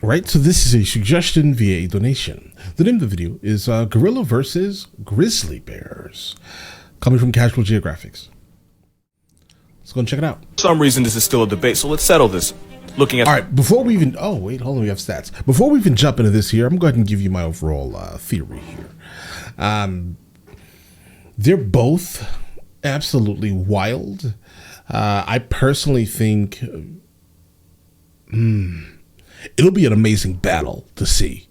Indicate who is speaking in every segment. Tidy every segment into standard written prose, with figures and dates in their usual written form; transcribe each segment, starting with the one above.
Speaker 1: Right, so this is a suggestion via a donation. The name of the video is Gorilla versus Grizzly Bears, coming from Casual Geographics. Let's go and check it out.
Speaker 2: For some reason, this is still a debate, so let's settle this. Looking at
Speaker 1: all right, before we even hold on, we have stats. Before we even jump into this here, I'm going to go ahead and give you my overall theory here. They're both absolutely wild. I personally think it'll be an amazing battle to see,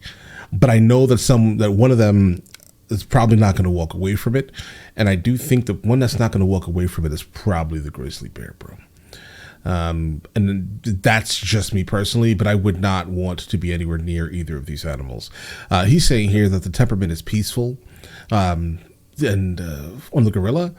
Speaker 1: but I know that one of them is probably not going to walk away from it, and I do think the one that's not going to walk away from it is probably the grizzly bear, bro. And that's just me personally, but I would not want to be anywhere near either of these animals. He's saying here that the temperament is peaceful, and on the gorilla,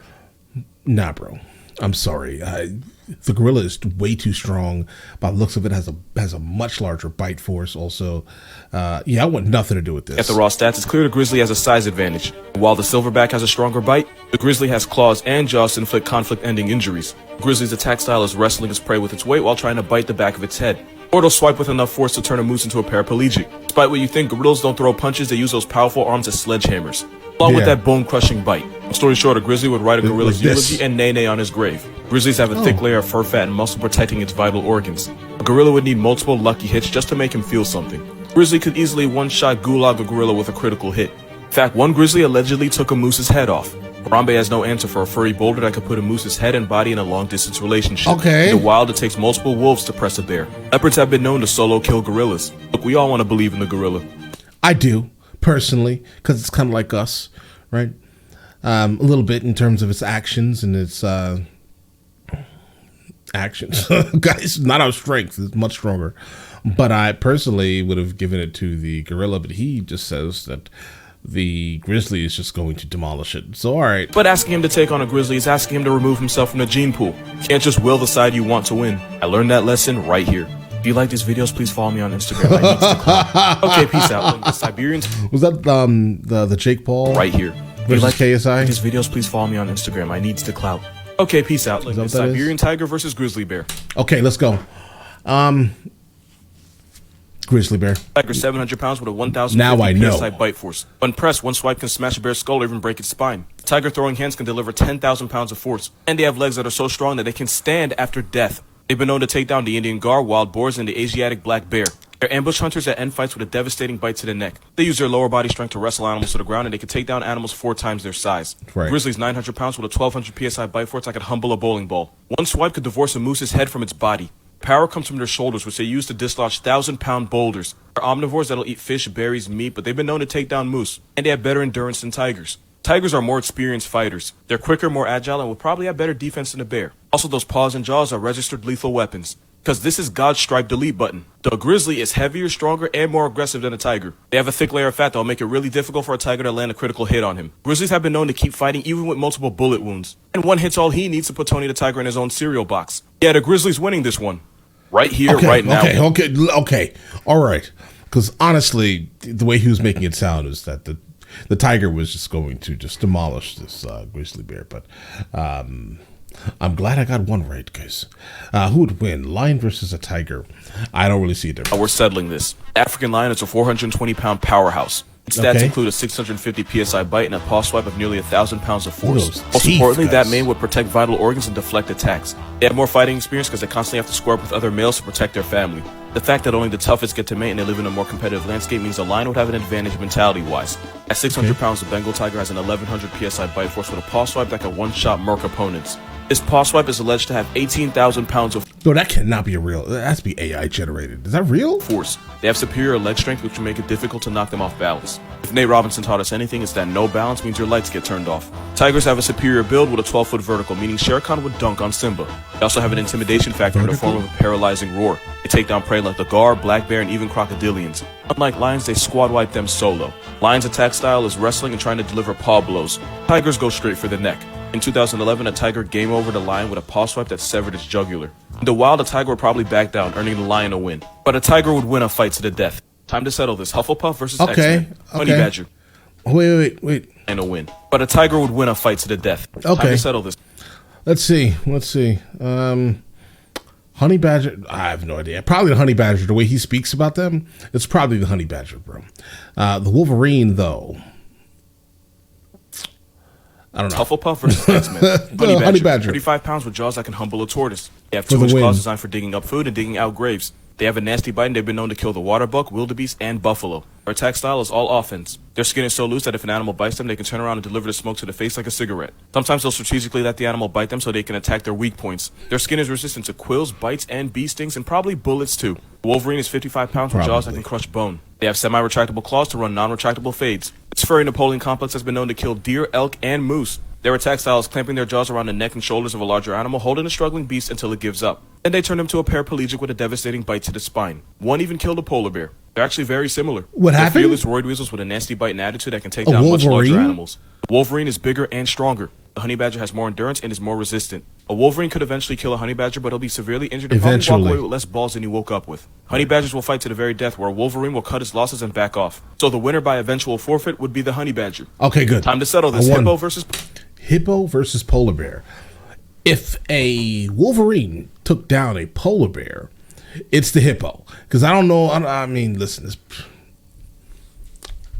Speaker 1: nah, bro. I'm sorry. The gorilla is way too strong. By the looks of it, has a much larger bite force. Also, I want nothing to do with this.
Speaker 2: At the raw stats, it's clear the grizzly has a size advantage. While the silverback has a stronger bite, the grizzly has claws and jaws to inflict conflict-ending injuries. The grizzly's attack style is wrestling its prey with its weight while trying to bite the back of its head. Or it'll swipe with enough force to turn a moose into a paraplegic. Despite what you think, gorillas don't throw punches, they use those powerful arms as sledgehammers. Along with that bone-crushing bite. Long story short, a grizzly would write a gorilla's eulogy and nay-nay on his grave. Grizzlies have a thick layer of fur, fat, and muscle protecting its vital organs. A gorilla would need multiple lucky hits just to make him feel something. A grizzly could easily one-shot gulag a gorilla with a critical hit. In fact, one grizzly allegedly took a moose's head off. Harambe has no answer for a furry boulder that could put a moose's head and body in a long-distance relationship.
Speaker 1: Okay.
Speaker 2: In the wild, it takes multiple wolves to press a bear. Leopards have been known to solo kill gorillas. Look, we all want to believe in the gorilla.
Speaker 1: I do, personally, because it's kind of like us, right? A little bit in terms of its actions and its actions. Guys, not our strength. It's much stronger. But I personally would have given it to the gorilla, but he just says that the grizzly is just going to demolish it. So, all right.
Speaker 2: But asking him to take on a grizzly is asking him to remove himself from the gene pool. You can't just will the side you want to win. I learned that lesson right here. If you like these videos, please follow me on Instagram. I need to clout. Okay, peace out. The Siberians.
Speaker 1: Was that the Jake Paul?
Speaker 2: Right here.
Speaker 1: If you like KSI?
Speaker 2: These videos, please follow me on Instagram. I need to clout. Okay, peace out. The Siberian tiger versus grizzly bear.
Speaker 1: Okay, let's go. Grizzly bear.
Speaker 2: Tiger 700 pounds with a 1,050
Speaker 1: now I know.
Speaker 2: PSI bite force. When pressed, one swipe can smash a bear's skull or even break its spine. Tiger throwing hands can deliver 10,000 pounds of force. And they have legs that are so strong that they can stand after death. They've been known to take down the Indian gar, wild boars, and the Asiatic black bear. They're ambush hunters that end fights with a devastating bite to the neck. They use their lower body strength to wrestle animals to the ground, and they can take down animals 4 times their size.
Speaker 1: Right.
Speaker 2: Grizzly's 900 pounds with a 1,200 PSI bite force that could humble a bowling ball. One swipe could divorce a moose's head from its body. Power comes from their shoulders, which they use to dislodge 1,000-pound boulders. They're omnivores that'll eat fish, berries, meat, but they've been known to take down moose. And they have better endurance than tigers. Tigers are more experienced fighters. They're quicker, more agile, and will probably have better defense than a bear. Also, those paws and jaws are registered lethal weapons. Because this is God's striped delete button. The grizzly is heavier, stronger, and more aggressive than a tiger. They have a thick layer of fat that will make it really difficult for a tiger to land a critical hit on him. Grizzlies have been known to keep fighting even with multiple bullet wounds. And one hit's all he needs to put Tony the Tiger in his own cereal box. Yeah, the grizzly's winning this one. Right here, right now.
Speaker 1: Okay. All right. Because honestly, the way he was making it sound is that the tiger was just going to just demolish this grizzly bear. But I'm glad I got one right, guys. Who would win, lion versus a tiger? I don't really see a difference.
Speaker 2: We're settling this. African lion is a 420-pound powerhouse. Its stats include a 650 PSI bite and a paw swipe of nearly 1,000 pounds of force. Most importantly, that mane would protect vital organs and deflect attacks. They have more fighting experience because they constantly have to square up with other males to protect their family. The fact that only the toughest get to mate and they live in a more competitive landscape means a lion would have an advantage mentality-wise. At 600 pounds, the Bengal tiger has an 1,100 PSI bite force with a paw swipe that can one-shot murk opponents. This paw swipe is alleged to have 18,000 pounds of
Speaker 1: No, that cannot be real. That has to be AI generated. Is that real?
Speaker 2: Force. They have superior leg strength, which will make it difficult to knock them off balance. If Nate Robinson taught us anything, it's that no balance means your lights get turned off. Tigers have a superior build with a 12-foot vertical, meaning Shere Khan would dunk on Simba. They also have an intimidation factor in the form of a paralyzing roar. They take down prey like the gar, black bear, and even crocodilians. Unlike lions, they squad wipe them solo. Lions' attack style is wrestling and trying to deliver paw blows. Tigers go straight for the neck. In 2011, a tiger game over the lion with a paw swipe that severed its jugular. In the wild, a tiger would probably back down, earning the lion a win. But a tiger would win a fight to the death. Time to settle this. Hufflepuff versus X-Men. Honey Badger.
Speaker 1: Wait.
Speaker 2: And a win. But a tiger would win a fight to the death.
Speaker 1: Okay.
Speaker 2: Time to settle this.
Speaker 1: Let's see. Honey badger, I have no idea. Probably the honey badger. The way he speaks about them, it's probably the honey badger, bro. The wolverine, though, I don't know.
Speaker 2: Hufflepuff versus X-Men.
Speaker 1: Honey badger.
Speaker 2: 35 pounds with jaws that can humble a tortoise. They have 2-inch claws designed for digging up food and digging out graves. They have a nasty bite and they've been known to kill the water buck, wildebeest, and buffalo. Their attack style is all offense. Their skin is so loose that if an animal bites them, they can turn around and deliver the smoke to the face like a cigarette. Sometimes they'll strategically let the animal bite them so they can attack their weak points. Their skin is resistant to quills, bites, and bee stings, and probably bullets too. The wolverine is 55 pounds with jaws that can crush bone. They have semi-retractable claws to run non-retractable fades. Its furry Napoleon complex has been known to kill deer, elk, and moose. Their attack style is clamping their jaws around the neck and shoulders of a larger animal, holding a struggling beast until it gives up. Then they turn them to a paraplegic with a devastating bite to the spine. One even killed a polar bear. They're actually very similar.
Speaker 1: What happened?
Speaker 2: They're fearless roid weasels with a nasty bite and attitude that can take down much larger animals. The wolverine is bigger and stronger. The honey badger has more endurance and is more resistant. A wolverine could eventually kill a honey badger, but he'll be severely injured and probably walk away with less balls than he woke up with. Honey badgers will fight to the very death, where a wolverine will cut his losses and back off. So the winner by eventual forfeit would be the honey badger.
Speaker 1: Okay, good.
Speaker 2: Time to settle this.
Speaker 1: Hippo versus polar bear. If a wolverine took down a polar bear, it's the hippo. Because I don't know. I mean, listen.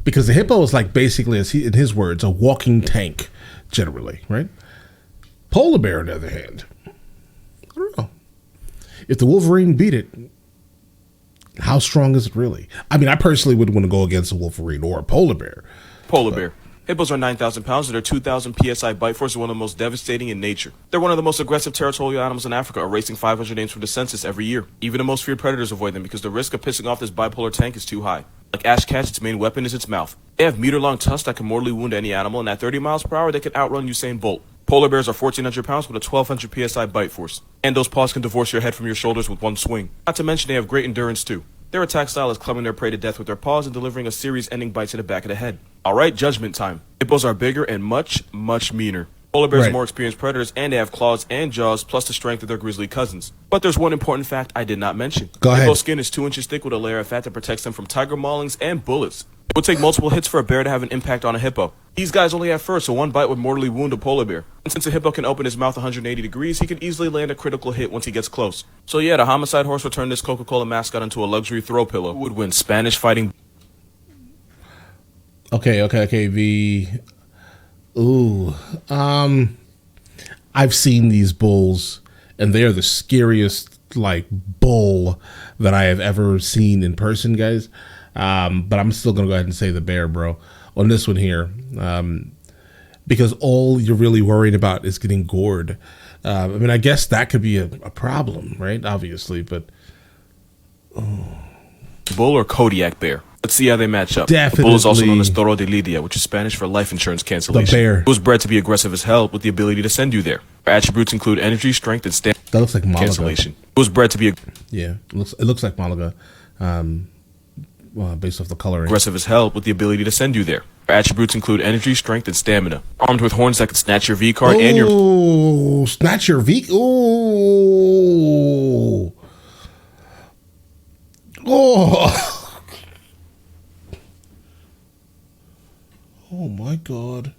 Speaker 1: Because the hippo is like basically, in his words, a walking tank, generally, right? Polar bear, on the other hand, I don't know. If the wolverine beat it, how strong is it really? I mean, I personally would want to go against a wolverine or a polar bear.
Speaker 2: Polar bear. Hippos are 9,000 pounds and their 2,000 psi bite force is one of the most devastating in nature. They're one of the most aggressive territorial animals in Africa, erasing 500 names from the census every year. Even the most feared predators avoid them because the risk of pissing off this bipolar tank is too high. Like Ash Catch, its main weapon is its mouth. They have meter-long tusks that can mortally wound any animal, and at 30 miles per hour, they can outrun Usain Bolt. Polar bears are 1,400 pounds with a 1,200 psi bite force. And those paws can divorce your head from your shoulders with one swing. Not to mention they have great endurance too. Their attack style is clubbing their prey to death with their paws and delivering a series-ending bite to the back of the head. Alright, judgment time. Hippos are bigger and much, much meaner. Polar bears are more experienced predators and they have claws and jaws plus the strength of their grizzly cousins. But there's one important fact I did not mention.
Speaker 1: Go ahead.
Speaker 2: Hippo's skin is 2 inches thick with a layer of fat that protects them from tiger maulings and bullets. It would take multiple hits for a bear to have an impact on a hippo. These guys only have fur, so one bite would mortally wound a polar bear. And since a hippo can open his mouth 180 degrees, he can easily land a critical hit once he gets close. So yeah, the homicide horse would turn this Coca-Cola mascot into a luxury throw pillow. Who would win, Spanish fighting?
Speaker 1: Okay. I've seen these bulls, and they are the scariest, like, bull that I have ever seen in person, guys. But I'm still going to go ahead and say the bear, bro, on this one here. Because all you're really worried about is getting gored. I mean, I guess that could be a problem, right? Obviously, but...
Speaker 2: Bull or Kodiak bear? Let's see how they match up.
Speaker 1: Definitely.
Speaker 2: The bull is also known as toro de lidia, which is Spanish for life insurance cancellation.
Speaker 1: The bear.
Speaker 2: It was bred to be aggressive as hell with the ability to send you there. Her attributes include energy, strength, and stamina.
Speaker 1: That looks like Malaga.
Speaker 2: Cancellation. It was bred to be...
Speaker 1: Yeah, it looks like Malaga. Based off the coloring.
Speaker 2: Aggressive as hell with the ability to send you there. Her attributes include energy, strength, and stamina. Armed with horns that can snatch your V-card and your...
Speaker 1: Oh, snatch your V... Oh. Oh. Oh, my God.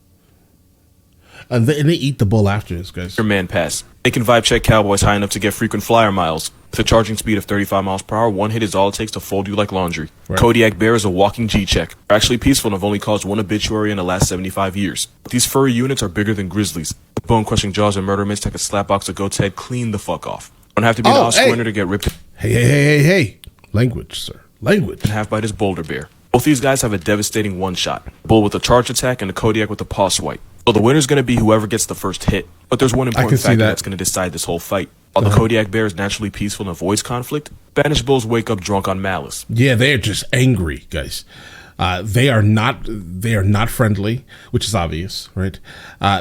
Speaker 1: And they eat the bull after this, guys.
Speaker 2: Your man pass. They can vibe check cowboys high enough to get frequent flyer miles. With a charging speed of 35 miles per hour, one hit is all it takes to fold you like laundry. Right. Kodiak bear is a walking G-check. They're actually peaceful and have only caused one obituary in the last 75 years. But these furry units are bigger than grizzlies. With bone-crushing jaws and murder mitts that can slapbox a goat's head clean the fuck off. Don't have to be an Oscar winner to get ripped.
Speaker 1: Hey. Language, sir. Language.
Speaker 2: And half bite is boulder bear. Both these guys have a devastating one-shot. A bull with a charge attack and a Kodiak with a paw swipe. So the winner's going to be whoever gets the first hit. But there's one important factor that's going to decide this whole fight. While the Kodiak bear is naturally peaceful and avoids conflict, Spanish bulls wake up drunk on malice.
Speaker 1: Yeah, they're just angry, guys. They are not friendly, which is obvious, right?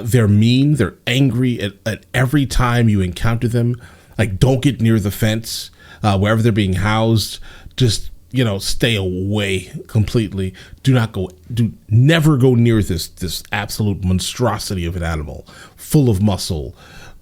Speaker 1: They're mean. They're angry at every time you encounter them. Like, don't get near the fence. Wherever they're being housed, just... stay away completely. Never go near this absolute monstrosity of an animal, full of muscle,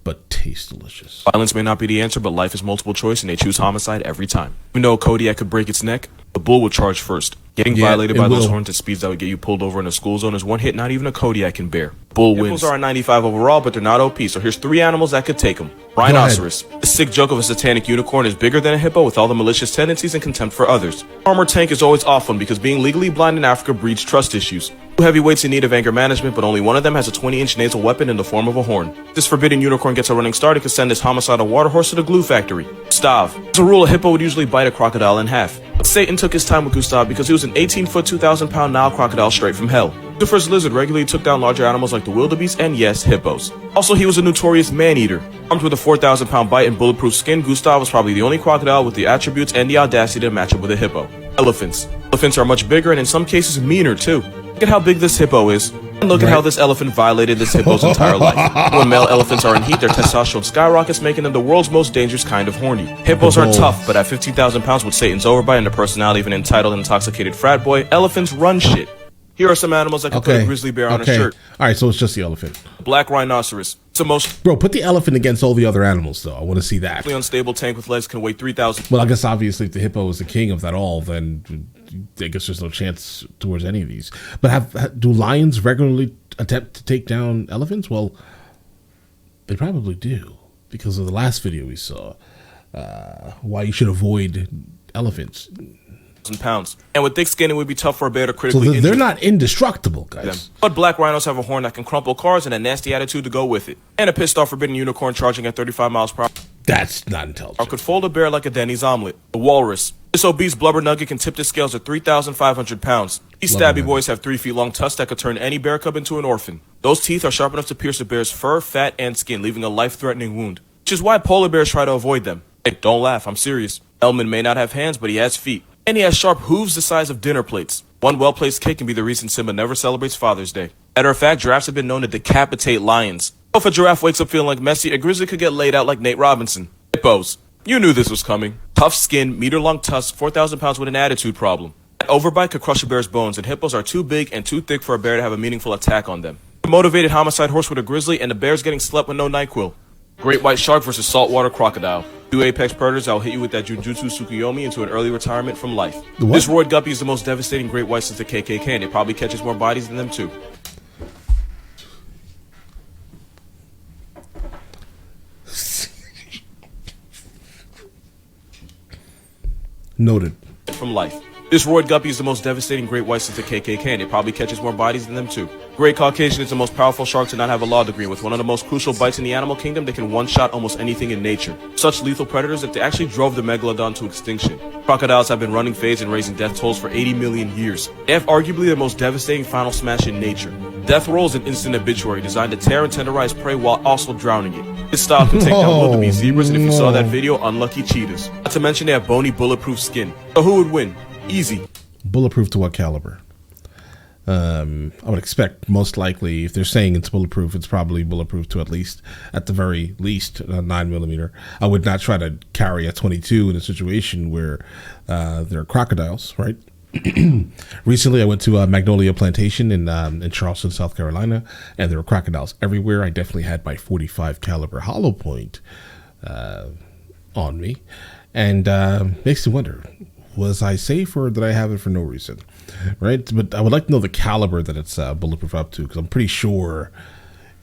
Speaker 1: but tastes delicious.
Speaker 2: Violence may not be the answer, but life is multiple choice, and they choose homicide every time. Even though a Kodiak could break its neck, The bull would charge first. Getting
Speaker 1: Yeah,
Speaker 2: violated
Speaker 1: it
Speaker 2: by those
Speaker 1: will.
Speaker 2: horns at speeds that would get you pulled over in a school zone is one hit not even a Kodiak can bear. Bull wins. Hippos are a 95 overall, but they're not OP, so here's 3 animals that could take them. Rhinoceros. The sick joke of a satanic unicorn is bigger than a hippo with all the malicious tendencies and contempt for others. Armor tank is always off one because being legally blind in Africa breeds trust issues. 2 heavyweights in need of anger management, but only one of them has a 20-inch nasal weapon in the form of a horn. This forbidden unicorn gets a running start, it could send this homicidal water horse to the glue factory. Gustav. As a rule, a hippo would usually bite a crocodile in half. But Satan took his time with Gustav because he was an 18-foot, 2,000-pound Nile crocodile straight from hell. Lucifer's lizard regularly took down larger animals like the wildebeest and, yes, hippos. Also, he was a notorious man-eater. Armed with a 4,000-pound bite and bulletproof skin, Gustav was probably the only crocodile with the attributes and the audacity to match up with a hippo. Elephants. Elephants are much bigger and in some cases meaner, too. Look at how big this hippo is. And look at how this elephant violated this hippo's entire life. When male elephants are in heat, their testosterone skyrockets, making them the world's most dangerous kind of horny. Hippos are tough, but at 15,000 pounds with Satan's overbite and the personality of an entitled and intoxicated frat boy, elephants run shit. Here are some animals that can put a grizzly bear on a shirt.
Speaker 1: All right, so it's just the elephant.
Speaker 2: Black rhinoceros. It's the most
Speaker 1: Bro, put the elephant against all the other animals, though. I want to see that.
Speaker 2: unstable tank with legs can weigh 3,000.
Speaker 1: Well, I guess obviously if the hippo is the king of that all, then I guess there's no chance towards any of these. But do lions regularly attempt to take down elephants? Well, they probably do because of the last video we saw. Why you should avoid elephants.
Speaker 2: Pounds. And with thick skin, it would be tough for a bear to
Speaker 1: So
Speaker 2: critically injure
Speaker 1: they're not indestructible, guys.
Speaker 2: them. But black rhinos have a horn that can crumple cars and a nasty attitude to go with it. And a pissed off forbidden unicorn charging at 35 miles per hour.
Speaker 1: That's not intelligent.
Speaker 2: Or could fold a bear like a Denny's omelet. The walrus. This obese blubber nugget can tip the scales at 3,500 pounds. These stabby boys have 3 feet long tusks that could turn any bear cub into an orphan. Those teeth are sharp enough to pierce a bear's fur, fat, and skin, leaving a life-threatening wound. Which is why polar bears try to avoid them. Hey, don't laugh, I'm serious. Elman may not have hands, but he has feet. And he has sharp hooves the size of dinner plates. One well-placed kick can be the reason Simba never celebrates Father's Day. Matter of fact, giraffes have been known to decapitate lions. If a giraffe wakes up feeling like Messi, a grizzly could get laid out like Nate Robinson. Hippos. You knew this was coming. Tough skin, meter-long tusks, 4,000 pounds with an attitude problem. An overbite could crush a bear's bones, and hippos are too big and too thick for a bear to have a meaningful attack on them. A motivated homicide horse with a grizzly, and the bear's getting slept with no NyQuil. Great white shark versus saltwater crocodile. 2 apex predators that will hit you with that Jujutsu Tsukuyomi into an early retirement from life.
Speaker 1: What?
Speaker 2: This roid guppy is the most devastating great white since the KKK, and it probably catches more bodies than them too.
Speaker 1: Noted.
Speaker 2: From life. This roid guppy is the most devastating great white since the KKK, and it probably catches more bodies than them too. Great Caucasian is the most powerful shark to not have a law degree. With one of the most crucial bites in the animal kingdom, they can one-shot almost anything in nature. Such lethal predators that they actually drove the megalodon to extinction. Crocodiles have been running phase and raising death tolls for 80 million years. They have arguably the most devastating final smash in nature. Death roll is an instant obituary designed to tear and tenderize prey while also drowning it. This style can take down wildebeest zebras, and if you saw that video, unlucky cheetahs. Not to mention they have bony, bulletproof skin. So who would win? Easy.
Speaker 1: Bulletproof to what caliber? I would expect most likely if they're saying it's bulletproof, it's probably bulletproof to at the very least, 9mm. I would not try to carry a 22 in a situation where there are crocodiles, right? Recently, I went to a Magnolia Plantation in Charleston, South Carolina, and there were crocodiles everywhere. I definitely had my .45 caliber hollow point on me, and makes you wonder: was I safe or did I have it for no reason? Right? But I would like to know the caliber that it's bulletproof up to, because I'm pretty sure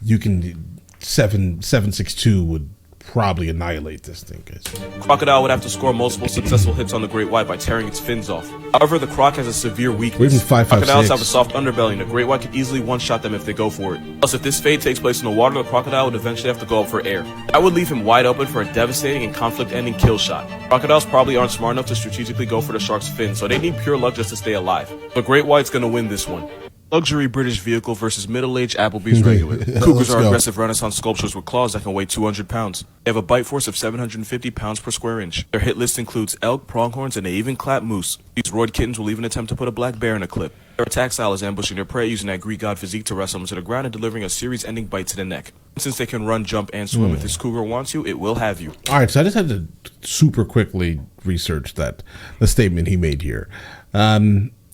Speaker 1: you can 7.62 would probably annihilate this thing, guys.
Speaker 2: Crocodile would have to score multiple successful hits on the great white by tearing its fins off. However, the croc has a severe weakness.
Speaker 1: Even 5.56.
Speaker 2: Crocodiles have a soft underbelly, and the great white could easily one-shot them if they go for it. Plus, if this fade takes place in the water, the crocodile would eventually have to go up for air. I would leave him wide open for a devastating and conflict-ending kill shot. Crocodiles probably aren't smart enough to strategically go for the shark's fin, so they need pure luck just to stay alive. The great white's gonna win this one. Luxury British vehicle versus middle-aged Applebee's regular. Cougars are aggressive Renaissance sculptures with claws that can weigh 200 pounds. They have a bite force of 750 pounds per square inch. Their hit list includes elk, pronghorns, and they even clap moose. These roid kittens will even attempt to put a black bear in a clip. Their attack style is ambushing their prey using that Greek god physique to wrestle them to the ground and delivering a series-ending bite to the neck. Since they can run, jump, and swim, if this cougar wants you, it will have you.
Speaker 1: All right, so I just had to super quickly research the statement he made here.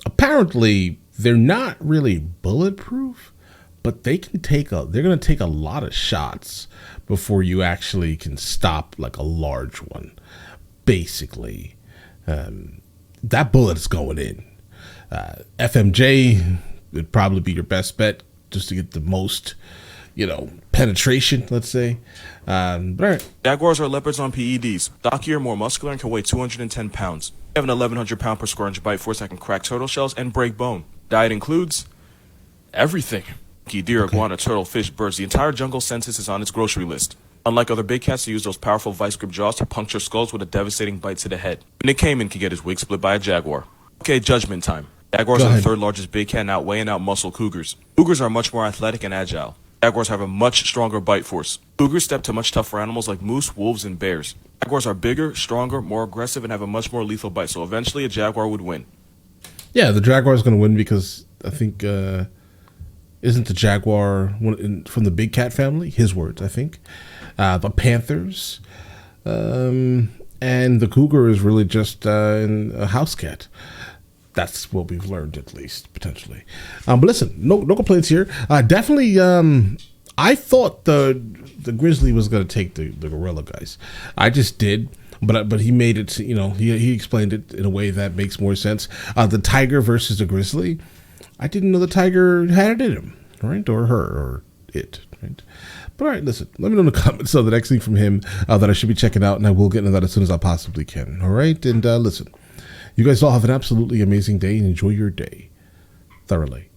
Speaker 1: Apparently, they're not really bulletproof, but they're going to take a lot of shots before you actually can stop like a large one. Basically, that bullet's going in. FMJ would probably be your best bet just to get the most, penetration, let's say. But all right.
Speaker 2: Jaguars are leopards on PEDs. Stockier, more muscular, and can weigh 210 pounds. They have an 1,100 pound per square inch bite force that can crack turtle shells and break bone. Diet includes everything. Monkey, deer, iguana, turtle, fish, birds. The entire jungle census is on its grocery list. Unlike other big cats, they use those powerful vice grip jaws to puncture skulls with a devastating bite to the head. Nick Cayman can get his wig split by a jaguar. Okay, judgment time. Jaguars are the third largest big cat and outweigh and outmuscle cougars. Cougars are much more athletic and agile. Jaguars have a much stronger bite force. Cougars step to much tougher animals like moose, wolves, and bears. Jaguars are bigger, stronger, more aggressive, and have a much more lethal bite, so eventually a jaguar would win.
Speaker 1: Yeah, the jaguar is going to win because I think, isn't the jaguar from the big cat family? His words, I think. The panthers. And the cougar is really just a house cat. That's what we've learned, at least, potentially. But listen, no complaints here. Definitely, I thought the grizzly was going to take the gorilla, guys. I just did, but he made it, he explained it in a way that makes more sense. The tiger versus the grizzly, I didn't know the tiger had it in him, right? Or her, or it, right? But all right, listen, let me know in the comments the next thing from him that I should be checking out, and I will get into that as soon as I possibly can, all right? And listen, you guys all have an absolutely amazing day and enjoy your day thoroughly.